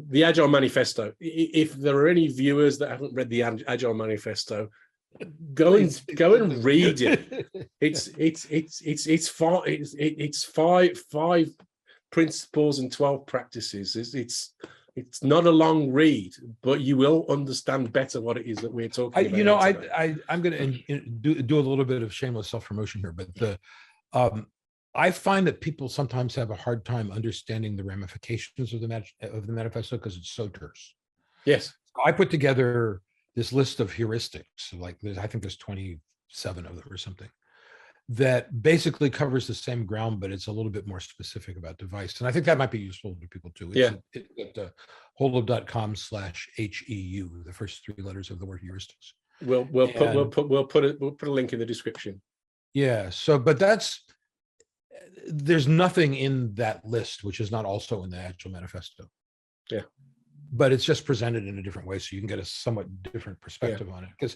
the Agile Manifesto. If there are any viewers that haven't read the Agile Manifesto, go and read it. It's five principles and 12 practices. It's not a long read, but you will understand better what it is that we're talking about. I'm going to do a little bit of shameless self-promotion here, but I find that people sometimes have a hard time understanding the ramifications of the manifesto because it's so terse. Yes. So I put together this list of heuristics, like I think there's 27 of them or something, that basically covers the same ground, but it's a little bit more specific about device. And I think that might be useful to people too. It's at holub.com/HEU, the first 3 letters of the word heuristics. We'll put a link in the description. Yeah. So, but there's nothing in that list which is not also in the Agile Manifesto. Yeah. But it's just presented in a different way, so you can get a somewhat different perspective on it. Because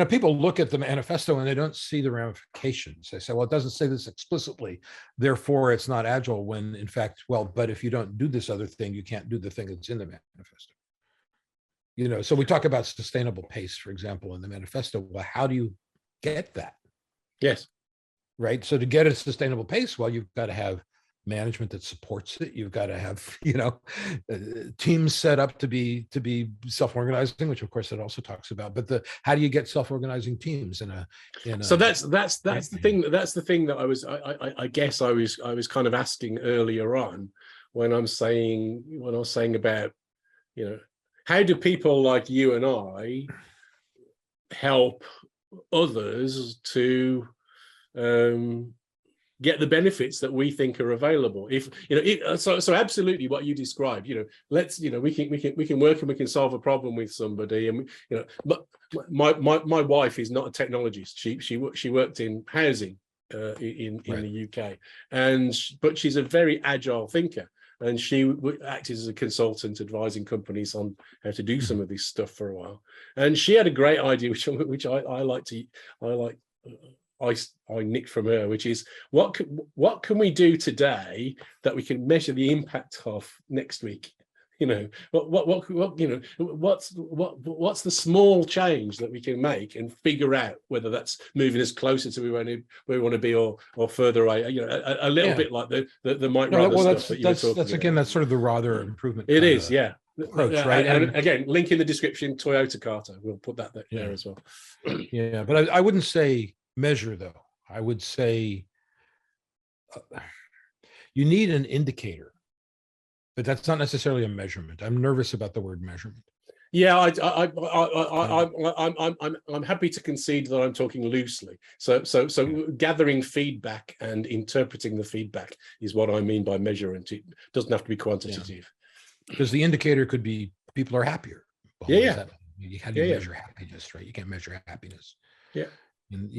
people look at the manifesto and they don't see the ramifications. They say, well, it doesn't say this explicitly, therefore it's not agile. When in fact, but if you don't do this other thing, you can't do the thing that's in the manifesto. So we talk about sustainable pace, for example, in the manifesto. Well, how do you get that? Yes. Right. So to get a sustainable pace, well, you've got to have management that supports it. You've got to have, teams set up to be self-organizing, which of course it also talks about. But how do you get self-organizing teams So that's the thing. That's the thing that I guess I was kind of asking earlier on when I was saying about, how do people like you and I help others to get the benefits that we think are available? So absolutely what you described, we can work and we can solve a problem with somebody, and but my wife is not a technologist. She worked in housing in the UK, but she's a very agile thinker, and she acted as a consultant advising companies on how to do some of this stuff for a while. And she had a great idea, which I nicked from her, which is what can we do today that we can measure the impact of next week? What's the small change that we can make and figure out whether that's moving us closer to where we want to be or further away. A little bit like the Mike Rother stuff that you were talking about. Again, that's sort of the Rother improvement. It is, yeah. Approach, right? And again, link in the description, Toyota Carter. We'll put that there as well. Yeah, but I wouldn't say measure, though. I would say you need an indicator, but that's not necessarily a measurement. I'm nervous about the word measurement. Yeah, I'm happy to concede that I'm talking loosely. So gathering feedback and interpreting the feedback is what I mean by measurement. It doesn't have to be quantitative. Because the indicator could be people are happier. Well, how do you measure happiness, right? You can't measure happiness. Yeah. And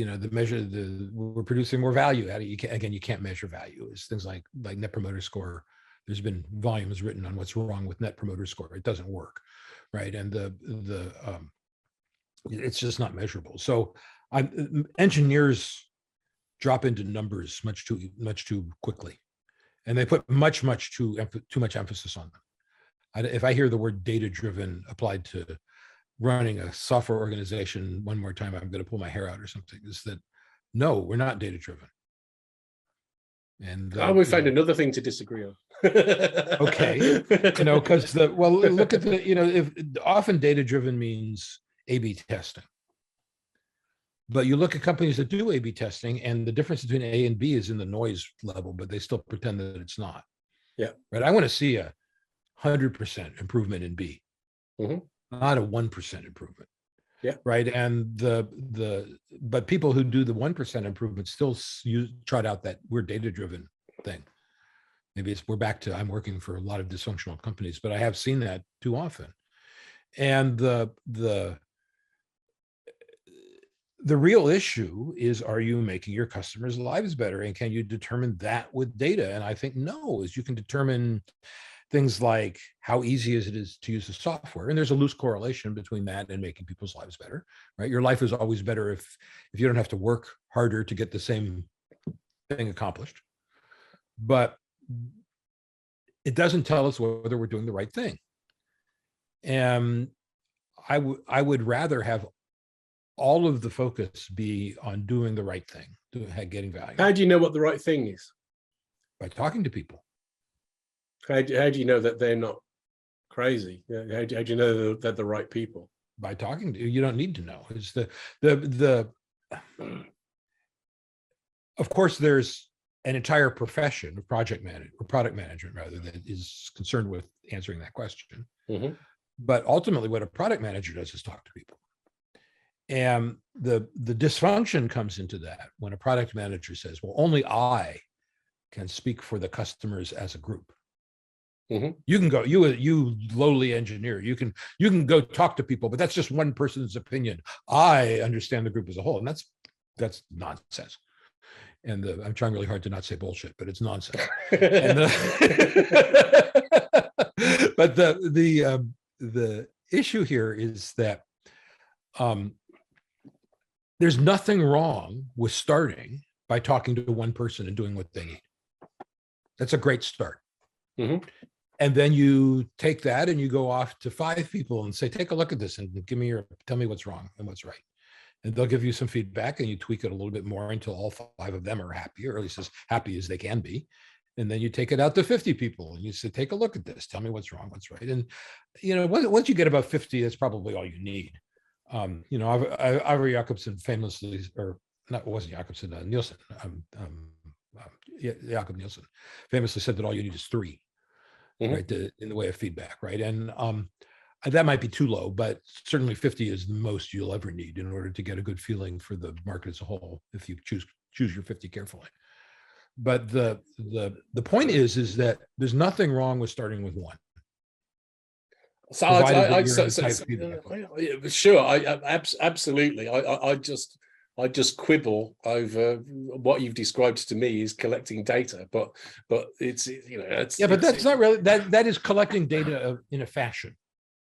we're producing more value. How do you can't measure value. It's things like Net Promoter Score. There's been volumes written on what's wrong with Net Promoter Score. It doesn't work, right? And it's just not measurable. So engineers drop into numbers much too quickly, and they put much too much emphasis on them. If I hear the word data-driven applied to running a software organization one more time, I'm going to pull my hair out or something. Is that no, we're not data-driven. And we found another thing to disagree on. Okay, because look at if often data-driven means A/B testing. But you look at companies that do A/B testing, and the difference between A and B is in the noise level, but they still pretend that it's not. Yeah. Right. I want to see a 100% improvement in B, not a 1% improvement. Yeah. Right. And but people who do the 1% improvement still trot out that we're data-driven thing. Maybe we're back to I'm working for a lot of dysfunctional companies, but I have seen that too often. And the real issue is, are you making your customers' lives better? And can you determine that with data? And I think no, is you can determine things like how easy is it to use the software. And there's a loose correlation between that and making people's lives better, right? Your life is always better if you don't have to work harder to get the same thing accomplished. But it doesn't tell us whether we're doing the right thing. And I would rather have all of the focus be on doing the right thing, getting value. How do you know what the right thing is? By talking to people. How do you know that they're not crazy? How do you know that they're the right people? By talking to you. Don't need to know. It's of course, there's an entire profession of product management rather, that is concerned with answering that question. Mm-hmm. But ultimately, what a product manager does is talk to people. And the dysfunction comes into that when a product manager says, well, only I can speak for the customers as a group. Mm-hmm. You can go, you lowly engineer, you can go talk to people, but that's just one person's opinion. I understand the group as a whole, and that's nonsense. And I'm trying really hard to not say bullshit, but it's nonsense. But the issue here is that there's nothing wrong with starting by talking to one person and doing what they need. That's a great start. Mm-hmm. And then you take that and you go off to 5 people and say, take a look at this and tell me what's wrong and what's right. And they'll give you some feedback and you tweak it a little bit more until all 5 of them are happy, or at least as happy as they can be. And then you take it out to 50 people and you say, take a look at this, tell me what's wrong, what's right. And, once you get about 50, that's probably all you need. Ivor Jacobson famously, or not, it wasn't Jacobson, Nielsen, Jakob Nielsen famously said that all you need is 3, mm-hmm. right, in the way of feedback, right? And that might be too low, but certainly 50 is the most you'll ever need in order to get a good feeling for the market as a whole, if you choose your 50 carefully. But the point is that there's nothing wrong with starting with 1. So sure, absolutely. I just quibble over what you've described to me is collecting data, but it's but that's not really that is collecting data in a fashion,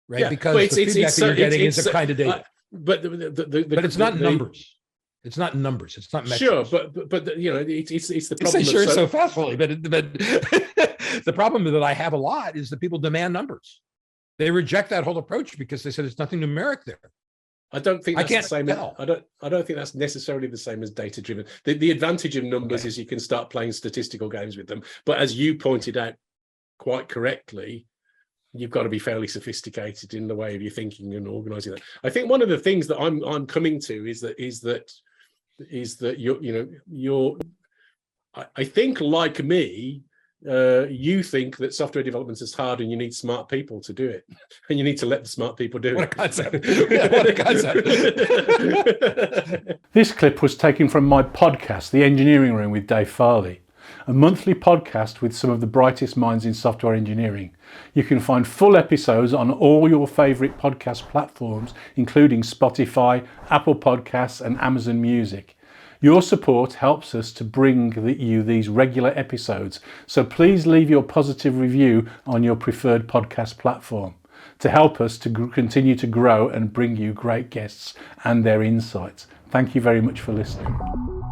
right? Yeah, because the feedback that you're getting is a kind of data, but it's not numbers. It's not numbers. It's not metrics. Sure, but it's the problem. Sure, so fastly, but the problem that I have a lot is that people demand numbers. They reject that whole approach because they said there's nothing numeric there. I don't think that's the same. I don't think that's necessarily the same as data driven. The advantage of numbers is you can start playing statistical games with them. But as you pointed out quite correctly, you've got to be fairly sophisticated in the way of your thinking and organizing that. I think one of the things that I'm coming to is that you're I think, like me, you think that software development is hard and you need smart people to do it, and you need to let the smart people do it. What a concept. What a concept. This clip was taken from my podcast, The Engineering Room with Dave Farley, a monthly podcast with some of the brightest minds in software engineering. You can find full episodes on all your favourite podcast platforms, including Spotify, Apple Podcasts and Amazon Music. Your support helps us to bring you these regular episodes, so please leave your positive review on your preferred podcast platform to help us to continue to grow and bring you great guests and their insights. Thank you very much for listening.